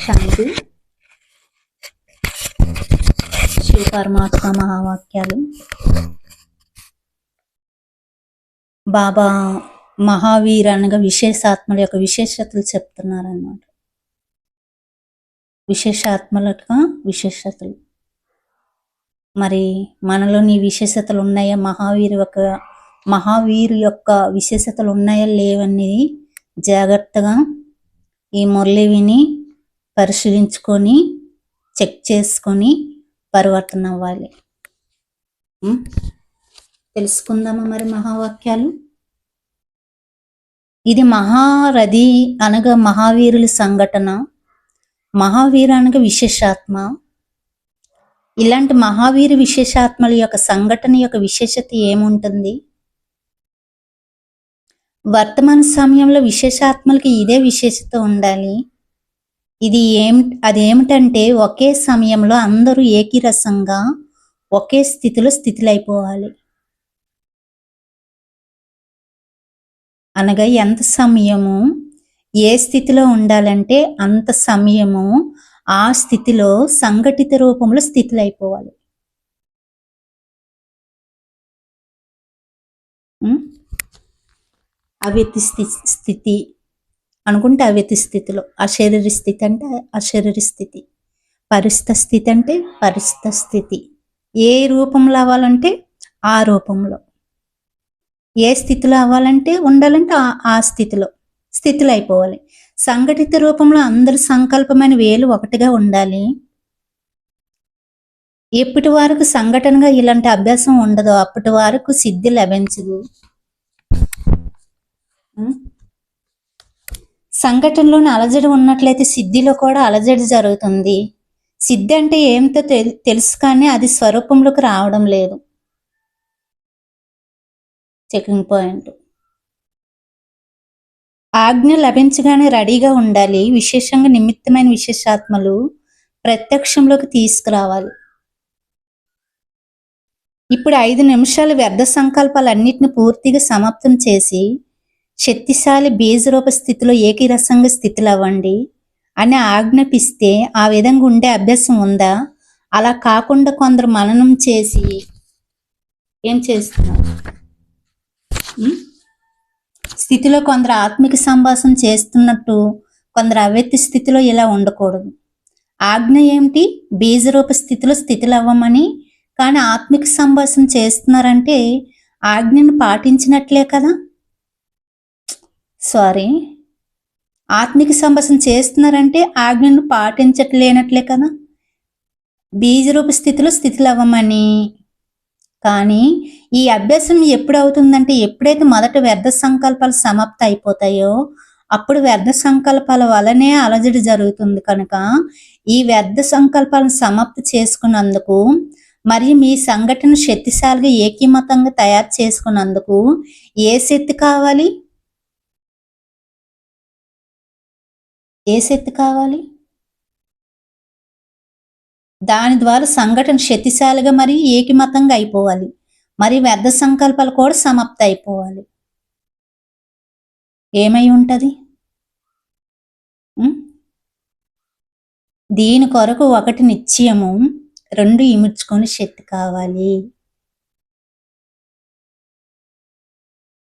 శాంతి. శివ పరమాత్మ మహావాక్యాలు. బాబా మహావీర్ అనగా విశేషాత్మల యొక్క విశేషతలు చెప్తున్నారన్నమాట. విశేషాత్మలుగా విశేషతలు. మరి మనలోని విశేషతలు ఉన్నాయా? మహావీరు యొక్క విశేషతలు ఉన్నాయా లేవని జాగ్రత్తగా ఈ మురళి విని పరిశీలించుకొని చెక్ చేసుకొని పరివర్తన అవ్వాలి. తెలుసుకుందామా మరి మహావాక్యాలు. ఇది మహారథి అనగా మహావీరుల సంఘటన. మహావీరు అనగా విశేషాత్మ. ఇలాంటి మహావీరు విశేషాత్మల యొక్క సంఘటన యొక్క విశేషత ఏముంటుంది? వర్తమాన సమయంలో విశేషాత్మలకి ఇదే విశేషత ఉండాలి. అదేమిటంటే ఒకే సమయంలో అందరూ ఏకీరసంగా ఒకే స్థితిలైపోవాలి. అనగా ఎంత సమయము ఏ స్థితిలో ఉండాలంటే అంత సమయము ఆ స్థితిలో సంఘటిత రూపంలో స్థితిలైపోవాలి. అవ్యక్తి స్థితి అనుకుంటే అవ్యక్తి స్థితిలో, అశరీర స్థితి అంటే అశరీర స్థితి, పరిస్థిత స్థితి అంటే పరిస్థిత స్థితి. ఏ రూపంలో అవ్వాలంటే ఆ రూపంలో, ఏ స్థితిలో అవ్వాలంటే ఉండాలంటే ఆ స్థితిలో అయిపోవాలి. సంఘటిత రూపంలో అందరి సంకల్పమైన వేలు ఒకటిగా ఉండాలి. ఎప్పటి వరకు సంఘటనగా ఇలాంటి అభ్యాసం ఉండదో అప్పటి వరకు సిద్ధి లభించదు. సంఘటనలోని అలజడి ఉన్నట్లయితే సిద్ధిలో కూడా అలజడి జరుగుతుంది. సిద్ధి అంటే ఏమిటో తెలుసు కానీ అది స్వరూపంలోకి రావడం లేదు. Checking point. ఆజ్ఞ లభించగానే రెడీగా ఉండాలి. విశేషంగా నిమిత్తమైన విశేషాత్మలు ప్రత్యక్షంలోకి తీసుకురావాలి. ఇప్పుడు 5 నిమిషాలు వ్యర్థ సంకల్పాలన్నిటిని పూర్తిగా సమాప్తం చేసి శక్తిశాలి బీజరూప స్థితిలో ఏకీరసంగా స్థితిలో అవ్వండి అని ఆజ్ఞాపిస్తే ఆ విధంగా ఉండే అభ్యాసం ఉందా? అలా కాకుండా కొందరు మననం చేసి ఏం చేస్తున్నారు? స్థితిలో కొందరు ఆత్మిక సంభాషణ చేస్తున్నట్టు కొందరు అవ్యక్తి స్థితిలో ఇలా ఉండకూడదు. ఆజ్ఞ ఏమిటి? బీజరూప స్థితిలో అవ్వమని. కానీ ఆత్మిక సంభాషణ చేస్తున్నారంటే ఆజ్ఞను పాటించినట్లే కదా. ఆత్మిక సంభాషణ చేస్తున్నారంటే ఆజ్ఞను పాటించట్లేనట్లే కదా. బీజరూప స్థితిలో అవ్వమని. కానీ ఈ అభ్యాసం ఎప్పుడు అవుతుందంటే ఎప్పుడైతే మొదట వ్యర్థ సంకల్పాలు సమాప్త అయిపోతాయో అప్పుడు వ్యర్థ సంకల్పాల వలనే అలజడి జరుగుతుంది. కనుక ఈ వ్యర్థ సంకల్పాలను సమాప్తి చేసుకున్నందుకు మరియు మీ సంఘటన శక్తిశాలిగా ఏకీమతంగా తయారు చేసుకున్నందుకు ఏ శక్తి కావాలి? దాని ద్వారా సంఘటన శక్తిశాలిగా మరియు ఏకీమతంగా అయిపోవాలి. మరి వ్యర్థ సంకల్పాలు కూడా సమాప్త అయిపోవాలి. ఏమై ఉంటది? దీని కొరకు 1 నిశ్చయము, 2 ఇముడ్చుకొని శక్తి కావాలి.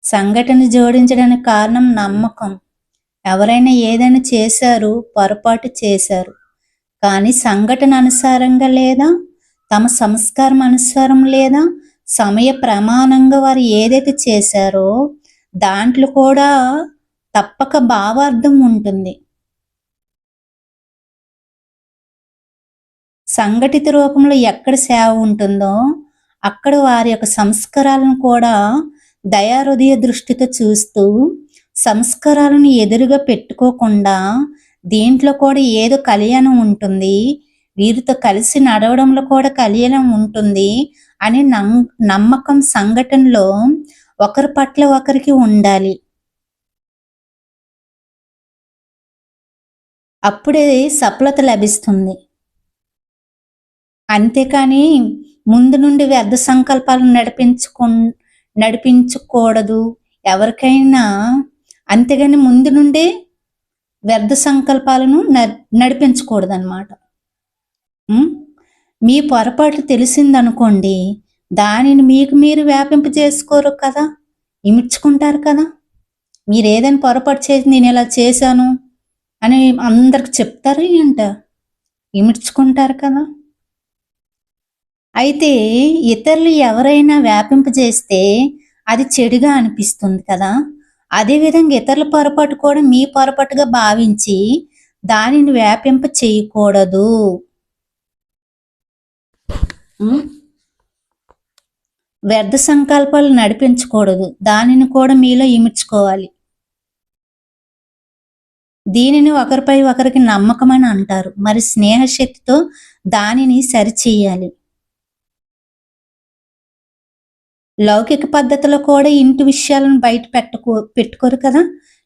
సంఘటన జోడించడానికి కారణం నమ్మకం. ఎవరైనా ఏదైనా చేశారు, పొరపాటు చేశారు, కానీ సంఘటన అనుసారంగా లేదా తమ సంస్కారం అనుసారం లేదా సమయ ప్రమాణంగా వారు ఏదైతే చేశారో దాంట్లో కూడా తప్పక భావార్థం ఉంటుంది. సంఘటిత రూపంలో ఎక్కడ సేవ ఉంటుందో అక్కడ వారి యొక్క సంస్కారాలను కూడా దయాహృదయ దృష్టితో చూస్తూ సంస్కారాలను ఎదురుగా పెట్టుకోకుండా దీంట్లో కూడా ఏదో కళ్యాణం ఉంటుంది, వీరితో కలిసి నడవడంలో కూడా కళ్యాణం ఉంటుంది అని నమ్మకం సంఘటనలో ఒకరి పట్ల ఒకరికి ఉండాలి. అప్పుడే సఫలత లభిస్తుంది. అంతేకాని ముందు నుండి వ్యర్థ సంకల్పాలను నడిపించకూడదు ఎవరికైనా. అంతేగాని ముందు నుండి వ్యర్థ సంకల్పాలను నడిపించకూడదన్నమాట. మీ పొరపాటు తెలిసిందనుకోండి, దానిని మీకు మీరు వ్యాపింప చేసుకోరు కదా, ఇమిడ్చుకుంటారు కదా. మీరు ఏదైనా పొరపాటు చేసి నేను ఇలా చేశాను అని అందరికి చెప్తారు ఏంట, ఇమిడ్చుకుంటారు కదా. అయితే ఇతరులు ఎవరైనా వ్యాపింపజేస్తే అది చెడుగా అనిపిస్తుంది కదా. అదేవిధంగా ఇతరుల పొరపాటు కూడా మీ పొరపాటుగా భావించి దానిని వ్యాపింప చేయకూడదు. వ్యర్థ సంకల్పాలు నడిపించకూడదు, దానిని కూడా మీలో ఇమిడ్చుకోవాలి. దీనిని ఒకరిపై ఒకరికి నమ్మకం అని అంటారు. మరి స్నేహశక్తితో దానిని సరిచేయాలి. లౌకిక పద్ధతిలో కూడా ఇంటి విషయాలను బయట పెట్టుకోరు కదా,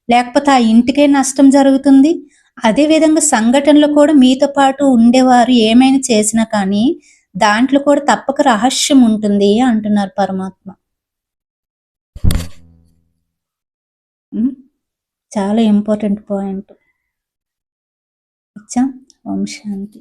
లేకపోతే ఆ ఇంటికే నష్టం జరుగుతుంది. అదేవిధంగా సంఘటనలో కూడా మీతో పాటు ఉండేవారు ఏమైనా చేసినా కానీ దాంట్లో కూడా తప్పక రహస్యం ఉంటుంది అంటున్నారు పరమాత్మ. చాలా ఇంపార్టెంట్ పాయింట్. ఓం శాంతి.